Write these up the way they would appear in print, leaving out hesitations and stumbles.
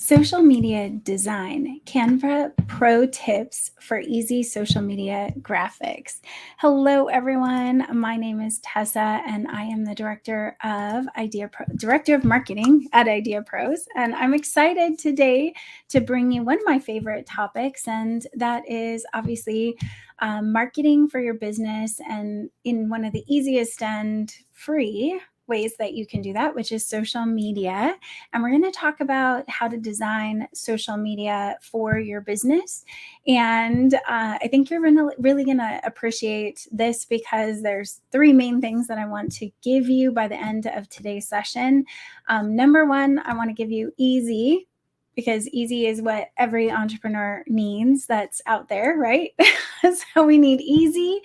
Social media design, Canva pro tips for easy social media graphics. Hello, everyone. My name is Tessa, and I am the director of marketing at IdeaPros. And I'm excited today to bring you one of my favorite topics, and that is obviously marketing for your business, and in one of the easiest and free ways that you can do that, which is social media. And we're going to talk about how to design social media for your business. And I think you're really going to appreciate this because there's three main things that I want to give you by the end of today's session. Number one, I want to give you easy, because easy is what every entrepreneur needs that's out there, right? So we need easy.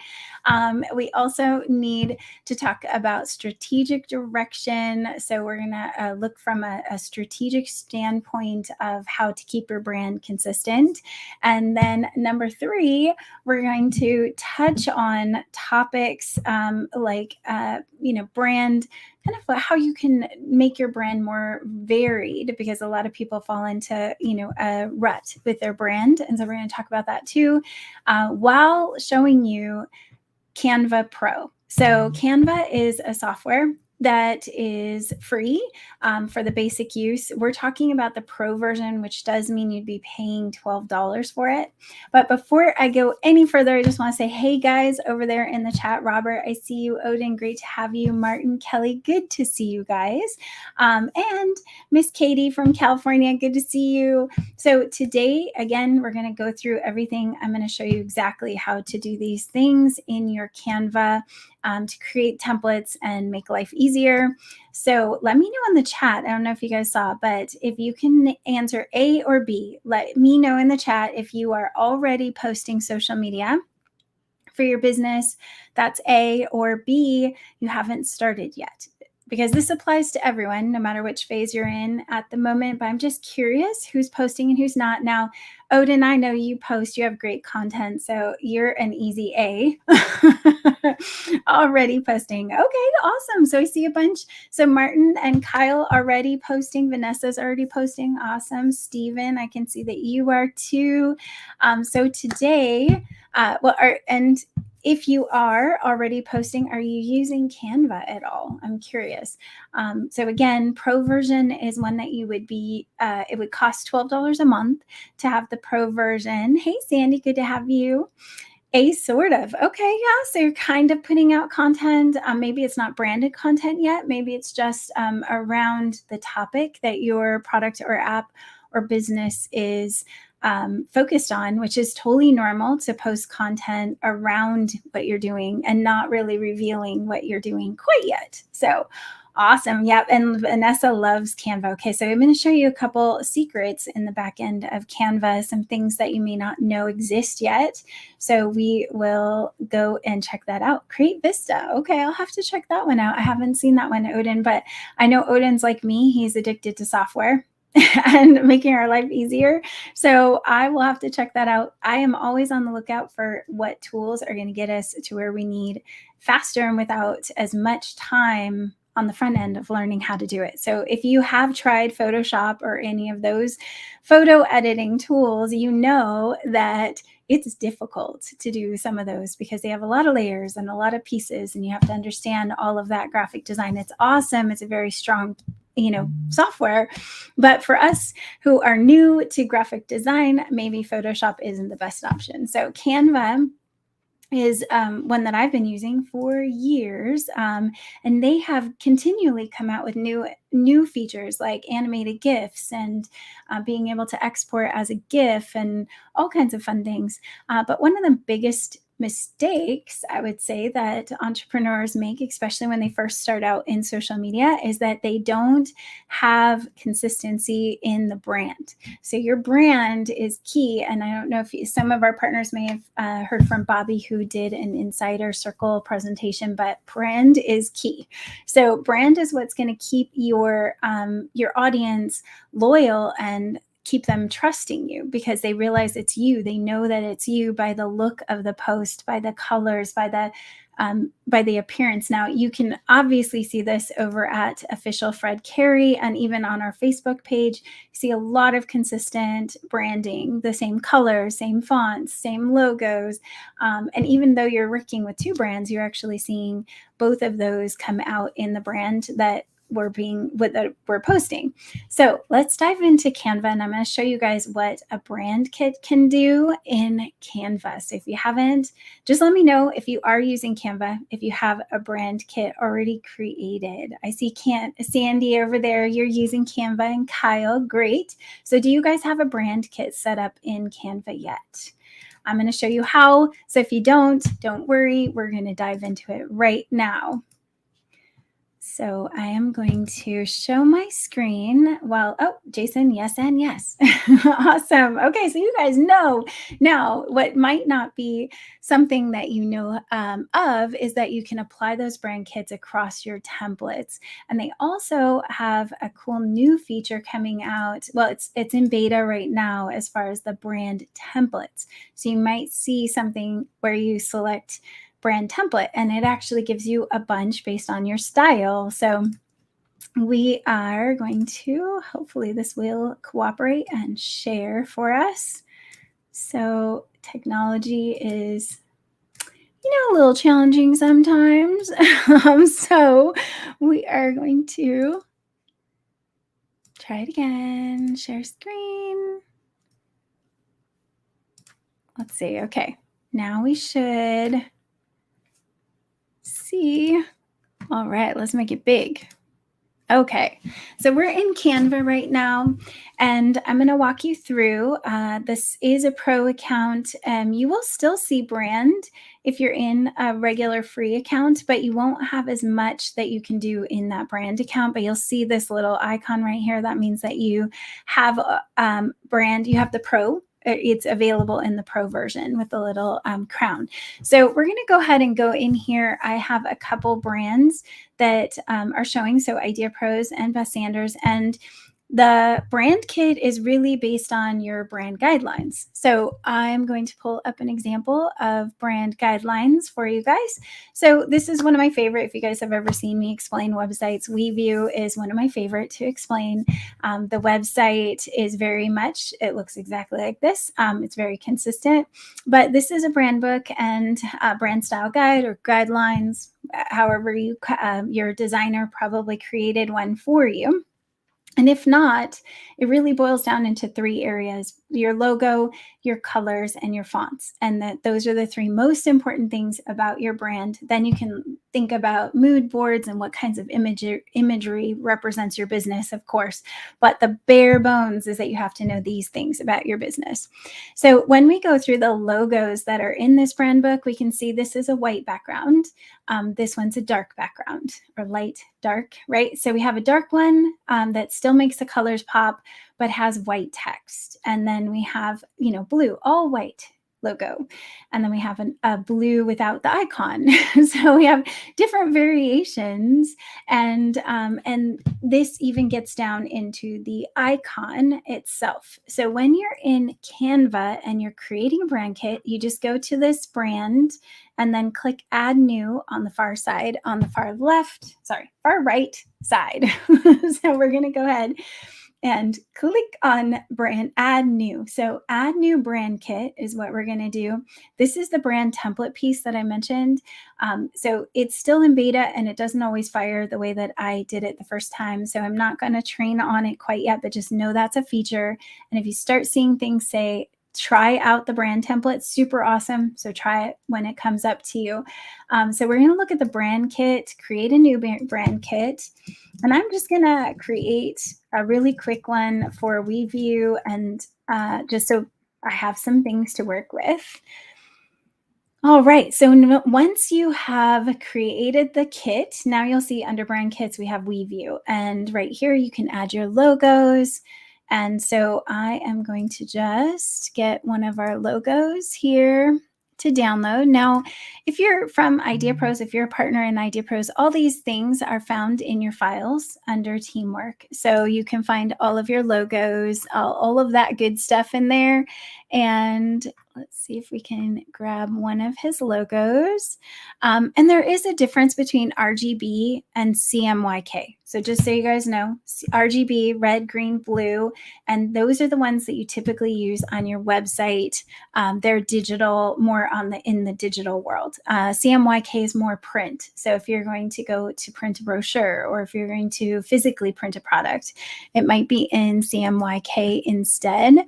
We also need to talk about strategic direction. So we're going to look from a strategic standpoint of how to keep your brand consistent. And then number three, we're going to touch on topics like brand, kind of how you can make your brand more varied, because a lot of people fall into, a rut with their brand. And so we're going to talk about that too, while showing you Canva Pro. So Canva is a software that is free for the basic use. We're talking about the pro version, which does mean you'd be paying $12 for it. But before I go any further, I just want to say, hey guys over there in the chat, Robert, I see you. Odin, great to have you. Martin, Kelly, good to see you guys. And Miss Katie from California, good to see you. So today, again, we're going to go through everything. I'm going to show you exactly how to do these things in your Canva to create templates and make life easier. So let me know in the chat. I don't know if you guys saw, but if you can answer A or B, let me know in the chat if you are already posting social media for your business. That's A, or B, you haven't started yet. Because this applies to everyone, no matter which phase you're in at the moment. But I'm just curious who's posting and who's not. Now, Odin, I know you post, you have great content, so you're an easy A. Already posting. Okay, awesome. So I see a bunch. So Martin and Kyle already posting. Vanessa's already posting. Awesome. Steven, I can see that you are too. So today, and if you are already posting, are you using Canva at all? I'm curious. So again, pro version is one that you would be, it would cost $12 a month to have the pro version. Hey, Sandy, good to have you. Sort of. Okay, yeah. So you're kind of putting out content. Maybe it's not branded content yet. Maybe it's just around the topic that your product or app or business is focused on, which is totally normal to post content around what you're doing and not really revealing what you're doing quite yet. So awesome. Yep. And Vanessa loves Canva. Okay. So I'm going to show you a couple secrets in the back end of Canva, some things that you may not know exist yet. So we will go and check that out. Create Vista. Okay. I'll have to check that one out. I haven't seen that one, Odin, but I know Odin's like me. He's addicted to software and making our life easier. So I will have to check that out. I am always on the lookout for what tools are going to get us to where we need faster and without as much time on the front end of learning how to do it. So if you have tried Photoshop or any of those photo editing tools, you know that it's difficult to do some of those because they have a lot of layers and a lot of pieces, and you have to understand all of that graphic design. It's awesome. It's a very strong software. But for us who are new to graphic design, maybe Photoshop isn't the best option. So Canva is one that I've been using for years, and they have continually come out with new features like animated GIFs and being able to export as a GIF and all kinds of fun things. But one of the biggest mistakes I would say that entrepreneurs make, especially when they first start out in social media, is that they don't have consistency in the brand. So your brand is key. And I don't know if some of our partners may have heard from Bobby, who did an Insider Circle presentation, but brand is key. So brand is what's going to keep your audience loyal and keep them trusting you, because they realize it's you. They know that it's you by the look of the post, by the colors, by the by the appearance. Now, you can obviously see this over at Official Fred Carey, and even on our Facebook page, you see a lot of consistent branding, the same colors, same fonts, same logos. And even though you're working with two brands, you're actually seeing both of those come out in the brand that we're posting. So let's dive into Canva, and I'm going to show you guys what a brand kit can do in Canva. So if you haven't, just let me know if you are using Canva, if you have a brand kit already created. I see Sandy over there, you're using Canva, and Kyle, great. So do you guys have a brand kit set up in Canva yet? I'm going to show you how. So if you don't worry, we're going to dive into it right now. So I am going to show my screen while, oh, Jason, yes and yes. Awesome. Okay, so you guys know now what might not be something that you know of is that you can apply those brand kits across your templates. And they also have a cool new feature coming out. Well, it's in beta right now as far as the brand templates. So you might see something where you select brand template, and it actually gives you a bunch based on your style. So we are going to, hopefully this will cooperate and share for us. So technology is, a little challenging sometimes. So we are going to try it again, share screen. Let's see. Okay, now we should see. All right, let's make it big. Okay, so we're in Canva right now, and I'm going to walk you through. This is a pro account. You will still see brand if you're in a regular free account, but you won't have as much that you can do in that brand account. But you'll see this little icon right here. That means that you have brand. You have the pro. It's available in the pro version with the little crown. So we're going to go ahead and go in here. I have a couple brands that are showing. So IdeaPros and Beth Sanders. And the brand kit is really based on your brand guidelines. So I'm going to pull up an example of brand guidelines for you guys. So this is one of my favorite. If you guys have ever seen me explain websites, WeView is one of my favorite to explain. The website is very much, it looks exactly like this. It's very consistent, but this is a brand book and a brand style guide or guidelines, however your designer probably created one for you. And if not, it really boils down into three areas: your logo, your colors, and your fonts. And those are the three most important things about your brand. Then you can think about mood boards and what kinds of imagery represents your business, of course. But the bare bones is that you have to know these things about your business. So when we go through the logos that are in this brand book, we can see this is a white background. This one's a dark background, or light, dark, right? So we have a dark one that still makes the colors pop, but has white text. And then we have, blue, all white logo. And then we have a blue without the icon. So we have different variations. And this even gets down into the icon itself. So when you're in Canva and you're creating a brand kit, you just go to this brand and then click add new on the far side, on the far right side. So we're going to go ahead and click on brand add new. So add new brand kit is what we're going to do. This is the brand template piece that I mentioned. So it's still in beta and it doesn't always fire the way that I did it the first time. So I'm not going to train on it quite yet, but just know that's a feature. And if you start seeing things say, try out the brand template, super awesome. So try it when it comes up to you. So we're going to look at the brand kit, create a new brand kit. And I'm just going to create a really quick one for WeView, and just so I have some things to work with. All right, so once you have created the kit, now you'll see under brand kits, we have WeView. And right here, you can add your logos. And so I am going to just get one of our logos here. to download. Now, if you're from IdeaPros, if you're a partner in IdeaPros, all these things are found in your files under teamwork. So you can find all of your logos, all of that good stuff in there. And let's see if we can grab one of his logos. And there is a difference between RGB and CMYK. So just so you guys know, RGB, red, green, blue, and those are the ones that you typically use on your website. They're digital, more in the digital world. CMYK is more print. So if you're going to go to print a brochure, or if you're going to physically print a product, it might be in CMYK instead.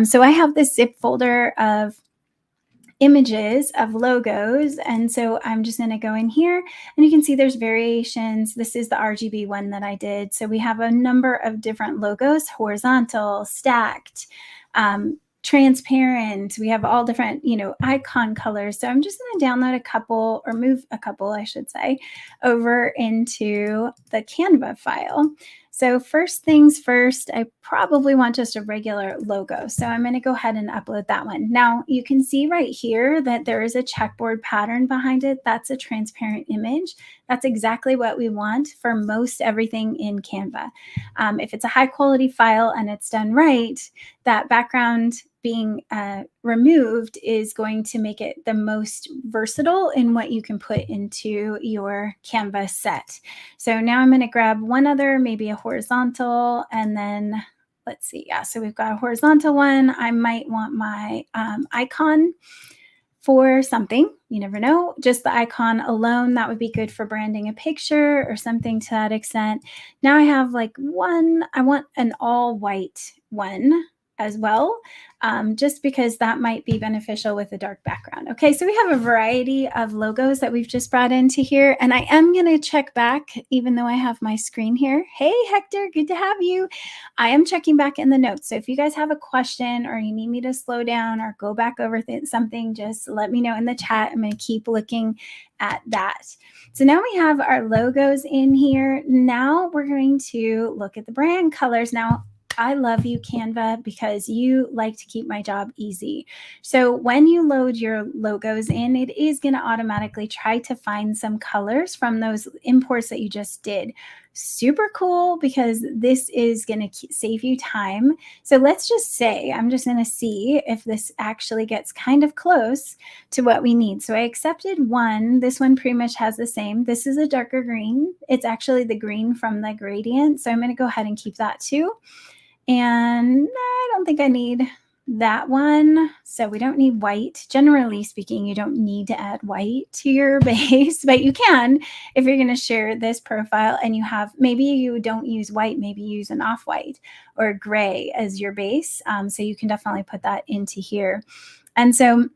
So I have this zip folder of images of logos. And so I'm just going to go in here, and you can see there's variations. This is the RGB one that I did. So we have a number of different logos: horizontal, stacked, transparent. We have all different, icon colors. So I'm just going to download a couple, or move a couple, I should say, over into the Canva file. So first things first, I probably want just a regular logo. So I'm going to go ahead and upload that one. Now you can see right here that there is a checkboard pattern behind it. That's a transparent image. That's exactly what we want for most everything in Canva. If it's a high quality file and it's done right, that background being removed is going to make it the most versatile in what you can put into your Canva set. So now I'm going to grab one other, maybe a horizontal, and then let's see. Yeah, so we've got a horizontal one. I might want my icon for something. You never know. Just the icon alone, that would be good for branding a picture or something to that extent. Now I have like one, I want an all white one as well, just because that might be beneficial with a dark background. Okay, so we have a variety of logos that we've just brought into here, and I am going to check back, even though I have my screen here. Hey, Hector, good to have you. I am checking back in the notes, so if you guys have a question or you need me to slow down or go back over something, just let me know in the chat. I'm going to keep looking at that. So now we have our logos in here. Now we're going to look at the brand colors. Now, I love you, Canva, because you like to keep my job easy. So when you load your logos in, it is going to automatically try to find some colors from those imports that you just did. Super cool, because this is going to save you time. So let's just say, I'm just going to see if this actually gets kind of close to what we need. So I accepted one. This one pretty much has the same. This is a darker green. It's actually the green from the gradient. So I'm going to go ahead and keep that too. And I don't think I need that one. So we don't need white. Generally speaking, you don't need to add white to your base, but you can if you're going to share this profile and you have, maybe you don't use white, maybe you use an off-white or gray as your base. So you can definitely put that into here. And so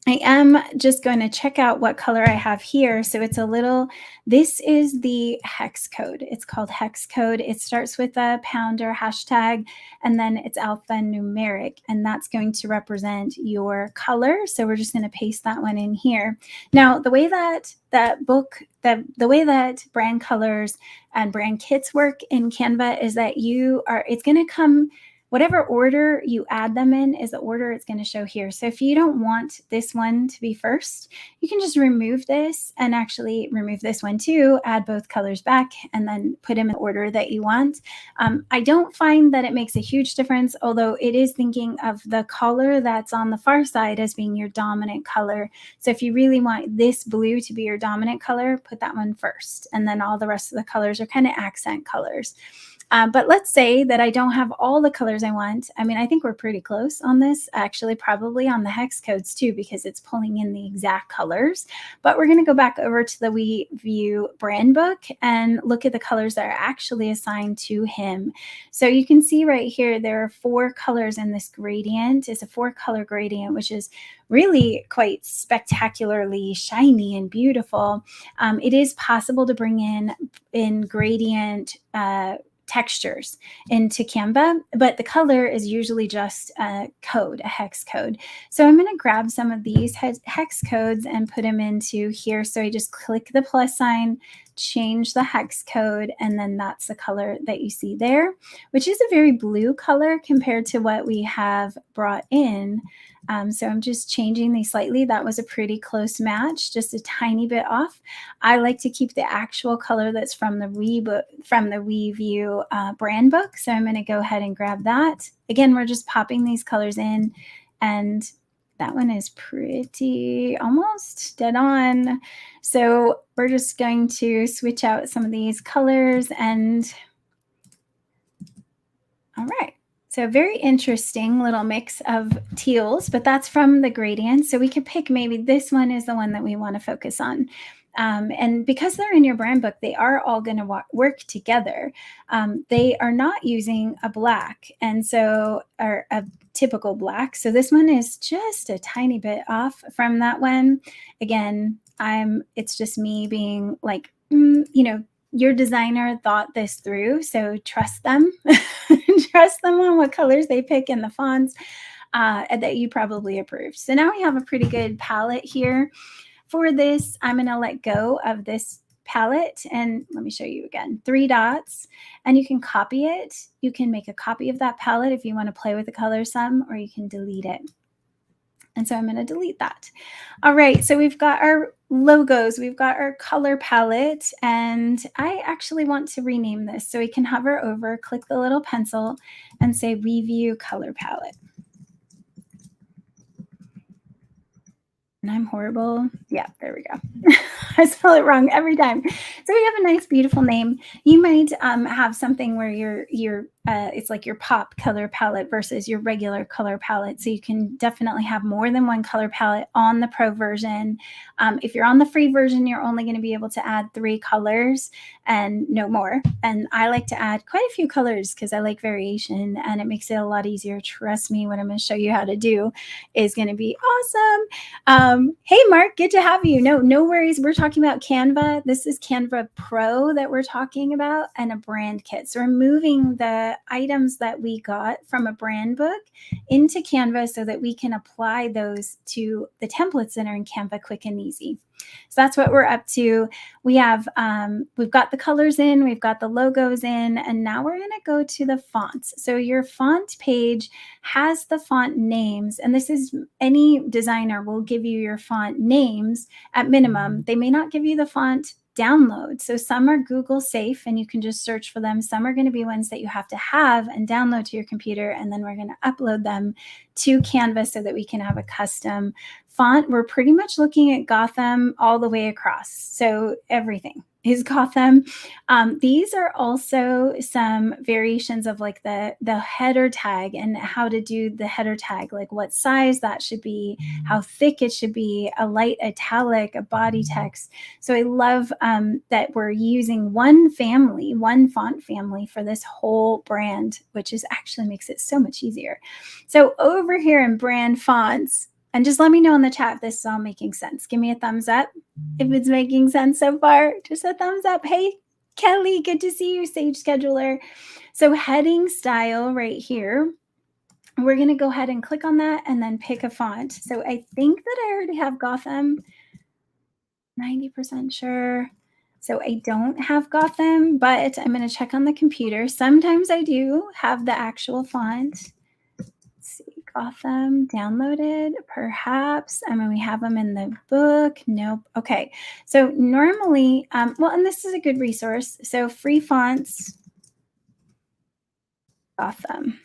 I am just going to check out what color I have here. So it's a little, this is the hex code. It's called hex code. It starts with a pound or hashtag, and then it's alphanumeric, and that's going to represent your color. So we're just going to paste that one in here. Now, the way that the way that brand colors and brand kits work in Canva is that it's going to come, whatever order you add them in is the order it's going to show here. So if you don't want this one to be first, you can just remove this and actually remove this one too, add both colors back, and then put them in the order that you want. I don't find that it makes a huge difference, although it is thinking of the color that's on the far side as being your dominant color. So if you really want this blue to be your dominant color, put that one first. And then all the rest of the colors are kind of accent colors. But let's say that I don't have all the colors I want. I mean, I think we're pretty close on this, actually, probably on the hex codes too, because it's pulling in the exact colors. But we're going to go back over to the We View brand book and look at the colors that are actually assigned to him. So you can see right here, there are 4 colors in this gradient. It's a 4-color gradient, which is really quite spectacularly shiny and beautiful. It is possible to bring in gradient textures into Canva, but the color is usually just a code, a hex code. So I'm going to grab some of these hex codes and put them into here. So I just click the plus sign, change the hex code, and then that's the color that you see there, which is a very blue color compared to what we have brought in. So I'm just changing these slightly. That was a pretty close match, just a tiny bit off. I like to keep the actual color that's from the WeView brand book. So I'm going to go ahead and grab that. Again, we're just popping these colors in, and that one is pretty almost dead on. So we're just going to switch out some of these colors, and all right. So very interesting little mix of teals, but that's from the gradient. So we could pick maybe this one is the one that we want to focus on. And because they're in your brand book, they are all going to work together. They are not using a black, and so or a typical black. So this one is just a tiny bit off from that one. Again, it's just me being like, your designer thought this through, so trust them. Trust them on what colors they pick in the fonts that you probably approved. So now we have a pretty good palette here. For this, I'm going to let go of this palette, and let me show you again. 3 dots, and you can copy it. You can make a copy of that palette if you want to play with the colors some, or you can delete it. And so I'm going to delete that. All right, so we've got our logos, we've got our color palette, and I actually want to rename this. So we can hover over, click the little pencil, and say Review Color Palette. And I'm horrible. Yeah, there we go. I spell it wrong every time. So we have a nice, beautiful name. You might have something where it's like your pop color palette versus your regular color palette. So you can definitely have more than one color palette on the pro version. If you're on the free version, you're only going to be able to add 3 colors and no more. And I like to add quite a few colors because I like variation, and it makes it a lot easier. Trust me, what I'm going to show you how to do is going to be awesome. Hey, Mark, good to have you. No worries. We're talking about Canva. This is Canva Pro that we're talking about, and a brand kit. So we're moving the items that we got from a brand book into Canva so that we can apply those to the templates that are in Canva quick and easy. So that's what we're up to. We've got the colors in, we've got the logos in, and now we're going to go to the fonts. So your font page has the font names, and this is any designer will give you your font names at minimum. They may not give you the font download. So some are Google safe and you can just search for them. Some are going to be ones that you have to have and download to your computer, and then we're going to upload them to Canva so that we can have a custom font. We're pretty much looking at Gotham all the way across. So everything is Gotham. These are also some variations of like the header tag and how to do the header tag, like what size that should be, how thick it should be, a light italic, a body text. So I love that we're using one font family for this whole brand, which is actually makes it so much easier. So over here in brand fonts, and just let me know in the chat if this is all making sense. Give me a thumbs up if it's making sense so far. Just a thumbs up. Hey, Kelly, good to see you, Sage Scheduler. So heading style right here, we're going to go ahead and click on that and then pick a font. So I think that I already have Gotham, 90% sure. So I don't have Gotham, but I'm going to check on the computer. Sometimes I do have the actual font. See, Gotham downloaded, perhaps. I mean, we have them in the book. Nope. Okay. So normally, well, and this is a good resource. So free fonts, Gotham.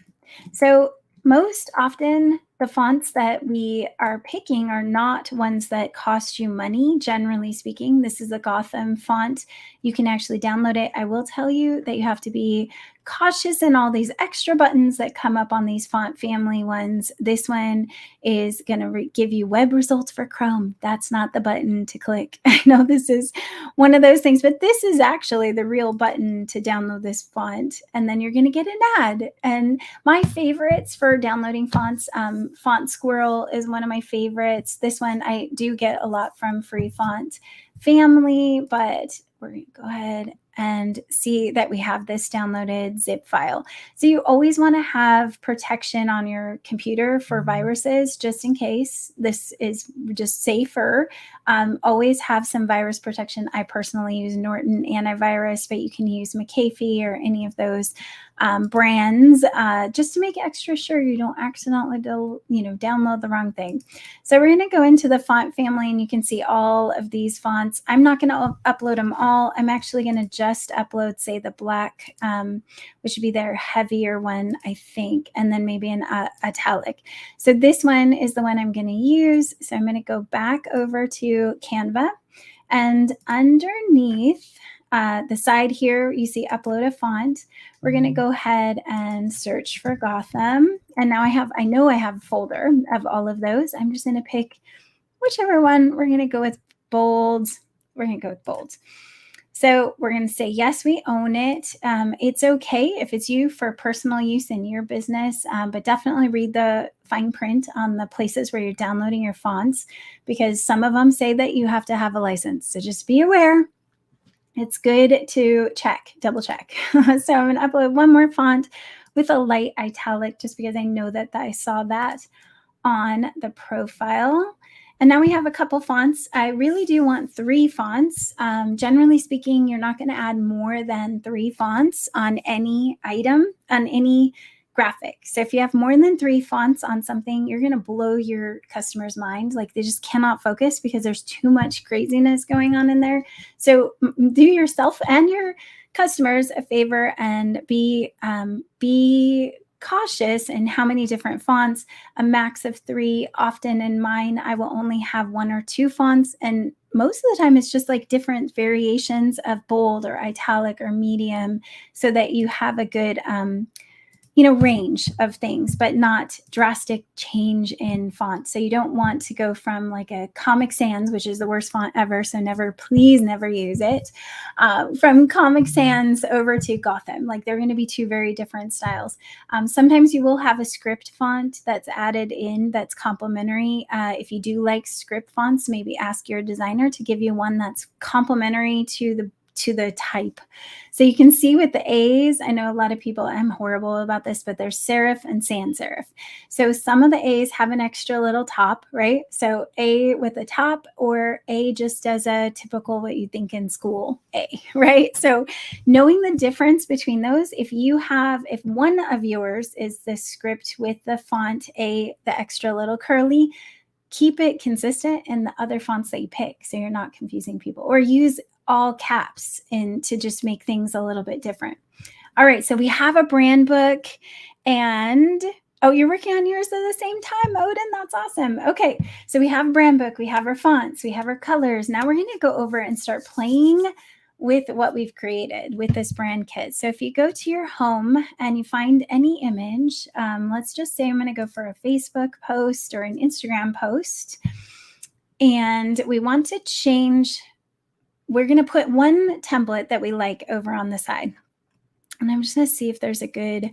So most often the fonts that we are picking are not ones that cost you money. Generally speaking, this is a Gotham font. You can actually download it. I will tell you that you have to be cautious in all these extra buttons that come up on these font family ones. This one is going to give you web results for Chrome. That's not the button to click. I know this is one of those things, but this is actually the real button to download this font. And then you're going to get an ad. And my favorites for downloading fonts, Font Squirrel is one of my favorites. This one I do get a lot from Free Font Family, but we're going to go ahead and see that we have this downloaded zip file. So you always want to have protection on your computer for viruses, just in case. This is just safer. Always have some virus protection. I personally use Norton antivirus, but you can use McAfee or any of those brands, just to make extra sure you don't accidentally download the wrong thing. So we're going to go into the font family, and you can see all of these fonts. I'm not going to upload them all. I'm actually going to just upload, say, the black, which would be their heavier one, I think, and then maybe an italic. So this one is the one I'm going to use. So I'm going to go back over to Canva, and underneath the side here, you see upload a font. We're going to go ahead and search for Gotham. And now I know I have a folder of all of those. I'm just going to pick whichever one. We're going to go with bold. We're going to go with bold. So we're going to say, yes, we own it. It's okay if it's you for personal use in your business, but definitely read the fine print on the places where you're downloading your fonts, because some of them say that you have to have a license. So just be aware. It's good to double check. So I'm going to upload one more font with a light italic, just because I know that I saw that on the profile. And now we have a couple fonts. I really do want 3 fonts. Generally speaking, you're not going to add more than 3 fonts on any item, on any graphic. So if you have more than 3 fonts on something, you're going to blow your customer's mind. Like, they just cannot focus because there's too much craziness going on in there. So do yourself and your customers a favor and be cautious in how many different fonts. A max of 3. Often in mine, I will only have 1 or 2 fonts, and most of the time it's just like different variations of bold or italic or medium, so that you have a good range of things, but not drastic change in font. So you don't want to go from like a Comic Sans, which is the worst font ever, so please never use it, from Comic Sans over to Gotham. Like, they're going to be 2 very different styles. Sometimes you will have a script font that's added in that's complementary. If you do like script fonts, maybe ask your designer to give you one that's complementary to the type. So you can see with the A's, I know a lot of people, I'm horrible about this, but there's serif and sans serif. So some of the A's have an extra little top, right? So A with a top, or A just as a typical what you think in school A, right? So knowing the difference between those, if one of yours is the script with the font A, the extra little curly, keep it consistent in the other fonts that you pick, so you're not confusing people, or use all caps to just make things a little bit different. All right, so we have a brand book, and you're working on yours at the same time, Odin. That's awesome. Okay, so we have a brand book, we have our fonts, we have our colors. Now we're going to go over and start playing with what we've created with this brand kit. So if you go to your home and you find any image, let's just say I'm going to go for a Facebook post or an Instagram post, and we want to change. We're going to put one template that we like over on the side. And I'm just going to see if there's a good,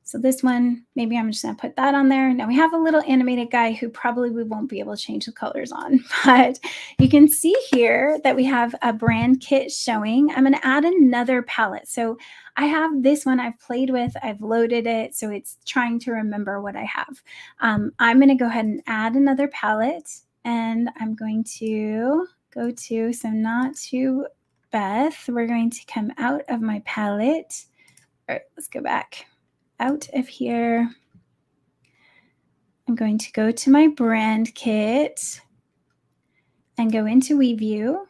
so this one, maybe I'm just going to put that on there. Now we have a little animated guy who probably we won't be able to change the colors on, but you can see here that we have a brand kit showing. I'm going to add another palette. So I have this one I've played with, I've loaded it, so it's trying to remember what I have. I'm going to go ahead and add another palette, and I'm going to go to, so not to Beth, we're going to come out of my palette. All right, let's go back out of here. I'm going to go to my brand kit and go into WeView.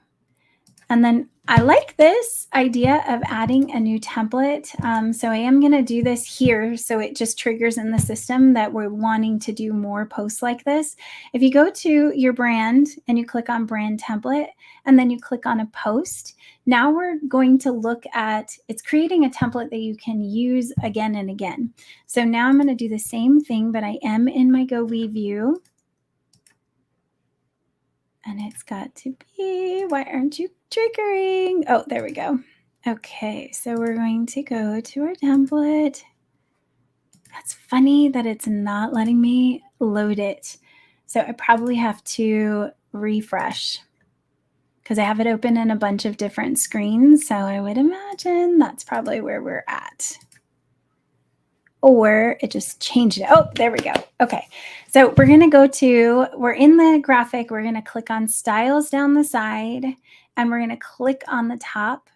And then I like this idea of adding a new template. So I am going to do this here, so it just triggers in the system that we're wanting to do more posts like this. If you go to your brand and you click on brand template, and then you click on a post, now we're going to look at, it's creating a template that you can use again and again. So now I'm going to do the same thing, but I am in my Go WeView. And it's got to be, why aren't you triggering? Oh, there we go. Okay, so we're going to go to our template. That's funny that it's not letting me load it. So I probably have to refresh, because I have it open in a bunch of different screens. So I would imagine that's probably where we're at. Or it just changed it. Oh, there we go. Okay. So we're going to we're in the graphic. We're going to click on styles down the side, and we're going to click on the top,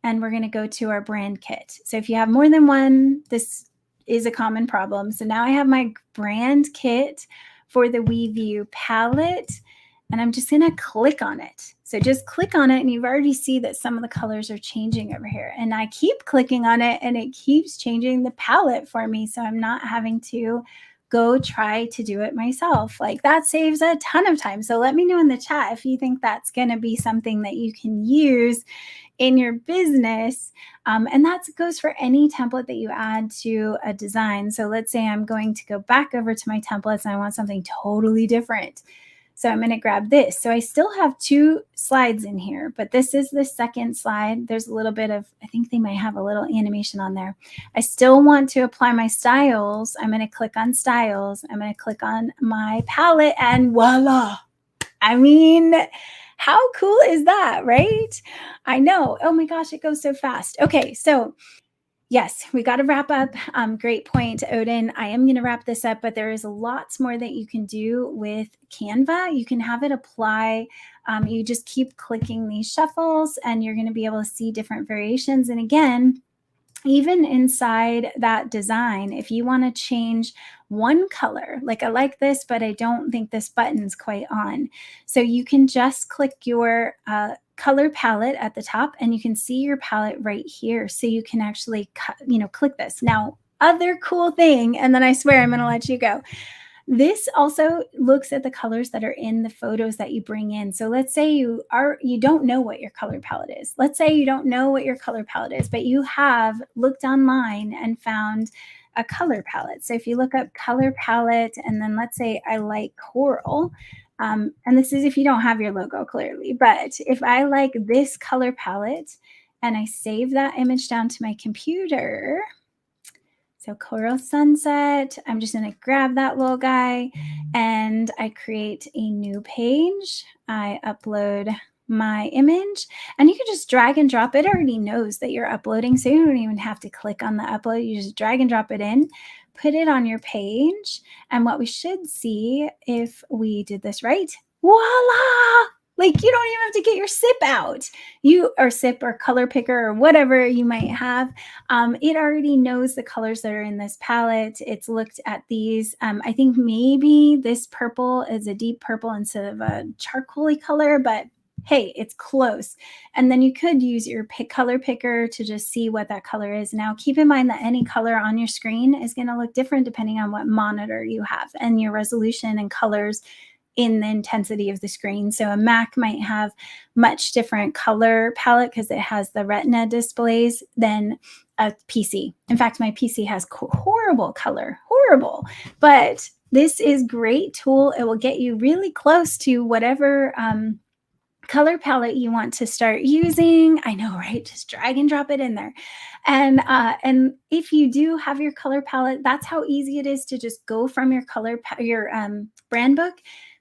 and we're going to go to our brand kit. So if you have more than one, this is a common problem. So now I have my brand kit for the WeView palette, and I'm just going to click on it. So just click on it, and you've already see that some of the colors are changing over here. And I keep clicking on it, and it keeps changing the palette for me. So I'm not having to go try to do it myself. Like, that saves a ton of time. So let me know in the chat if you think that's going to be something that you can use in your business. And that goes for any template that you add to a design. So let's say I'm going to go back over to my templates and I want something totally different. So I'm going to grab this. So I still have 2 slides in here, but this is the second slide. There's a little bit of, I think they might have a little animation on there. I still want to apply my styles. I'm going to click on styles. I'm going to click on my palette, and voila. I mean, how cool is that, right? I know. Oh my gosh, it goes so fast. Okay, so yes, we got to wrap up. Great point, Odin. I am going to wrap this up, but there is lots more that you can do with Canva. You can have it apply. You just keep clicking these shuffles, and you're going to be able to see different variations. And again, even inside that design, if you want to change one color, like I like this, but I don't think this button's quite on. So you can just click your color palette at the top, and you can see your palette right here. So you can actually, click this. Now, other cool thing, and then I swear I'm going to let you go. This also looks at the colors that are in the photos that you bring in. So let's say you don't know what your color palette is. Let's say you don't know what your color palette is, but you have looked online and found a color palette. So if you look up color palette, and then let's say I like coral, and this is if you don't have your logo clearly, but if I like this color palette and I save that image down to my computer, so coral sunset, I'm just going to grab that little guy, and I create a new page. I upload my image, and you can just drag and drop. It already knows that you're uploading, so you don't even have to click on the upload. You just drag and drop it in, put it on your page, and what we should see if we did this right, voila! Like, you don't even have to get your sip out. Or sip or color picker or whatever you might have. It already knows the colors that are in this palette. It's looked at these. I think maybe this purple is a deep purple instead of a charcoaly color, but hey, it's close. And then you could use your color picker to just see what that color is. Now, keep in mind that any color on your screen is going to look different depending on what monitor you have and your resolution and colors in the intensity of the screen. So a Mac might have much different color palette because it has the Retina displays than a PC. In fact, my PC has horrible color, horrible. But this is great tool. It will get you really close to whatever color palette you want to start using. I know, right? Just drag and drop it in there. And if you do have your color palette, that's how easy it is to just go from your brand book,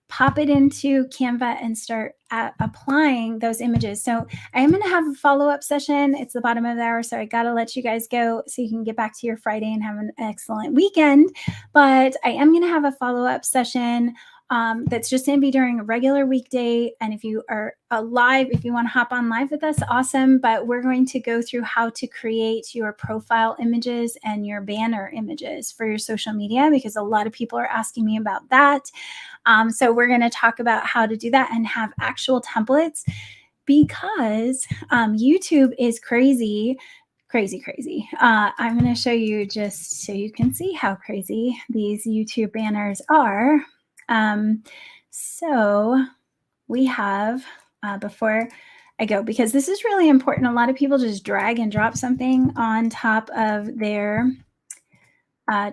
pop it into Canva, and start applying those images. So I am going to have a follow-up session. It's the bottom of the hour, so I got to let you guys go so you can get back to your Friday and have an excellent weekend. But I am going to have a follow-up session that's just going to be during a regular weekday. And if you are live, if you want to hop on live with us, awesome. But we're going to go through how to create your profile images and your banner images for your social media, because a lot of people are asking me about that. So we're going to talk about how to do that and have actual templates, because YouTube is crazy. I'm going to show you just so you can see how crazy these YouTube banners are. So we have, before I go, because this is really important, a lot of people just drag and drop something on top of their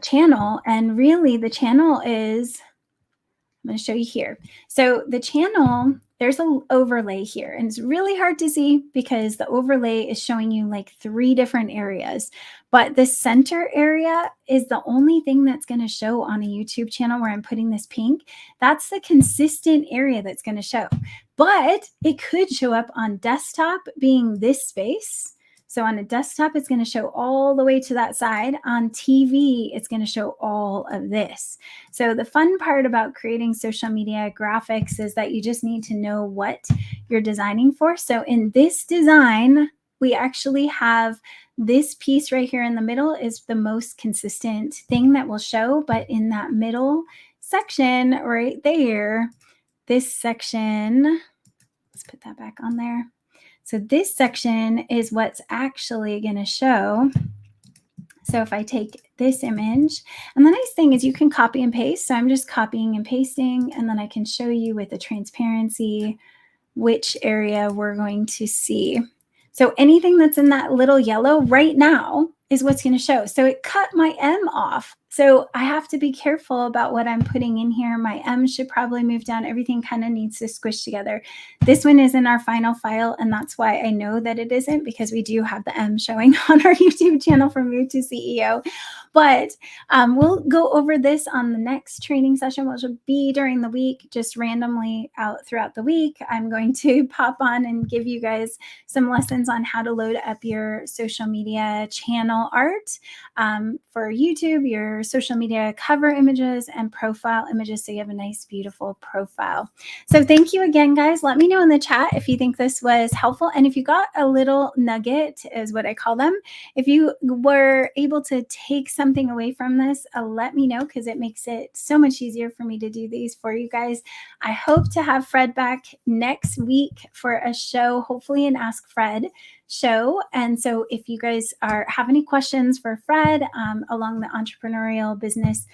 channel. And really the channel is, I'm going to show you here. So the channel, there's an overlay here, and it's really hard to see because the overlay is showing you like 3 different areas, but the center area is the only thing that's going to show on a YouTube channel where I'm putting this pink. That's the consistent area that's going to show. but it could show up on desktop being this space. So on a desktop, it's going to show all the way to that side. On TV, it's going to show all of this. So the fun part about creating social media graphics is that you just need to know what you're designing for. So in this design, we actually have this piece right here in the middle is the most consistent thing that will show. But in that middle section right there, this section, let's put that back on there. So this section is what's actually going to show. So if I take this image, and the nice thing is you can copy and paste. So I'm just copying and pasting, and then I can show you with the transparency which area we're going to see. So anything that's in that little yellow right now is what's going to show. So it cut my M off. So I have to be careful about what I'm putting in here. My M should probably move down. Everything kind of needs to squish together. This one is in our final file, and that's why I know that it isn't, because we do have the M showing on our YouTube channel from Move to CEO. But we'll go over this on the next training session, which will be during the week, just randomly out throughout the week. I'm going to pop on and give you guys some lessons on how to load up your social media channel art for YouTube, your social media cover images and profile images, so you have a nice, beautiful profile. So thank you again, guys. Let me know in the chat if you think this was helpful, and if you got a little nugget, is what I call them. If you were able to take something away from this, let me know, because it makes it so much easier for me to do these for you guys. I hope to have Fred back next week for a show, hopefully an Ask Fred show. And so if you guys have any questions for Fred along the entrepreneurial business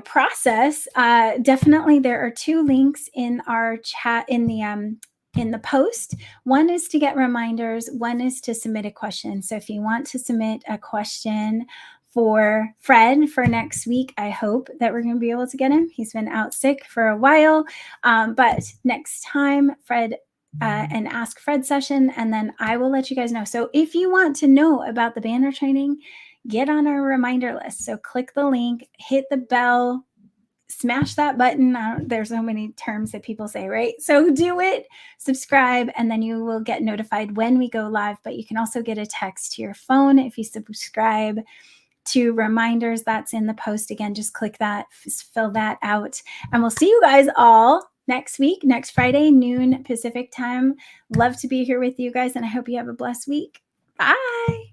process, definitely there are 2 links in our chat in the post. One is to get reminders, one is to submit a question. So if you want to submit a question for Fred for next week, I hope that we're going to be able to get him. He's been out sick for a while, but next time, Fred, an Ask Fred session, and then I will let you guys know. So if you want to know about the banner training, get on our reminder list. So click the link, hit the bell, smash that button. There's so many terms that people say, right? So do it, subscribe, and then you will get notified when we go live. But you can also get a text to your phone if you subscribe to reminders. That's in the post. Again, just click that, fill that out, and we'll see you guys all next week, next Friday, noon Pacific time. Love to be here with you guys, and I hope you have a blessed week. Bye.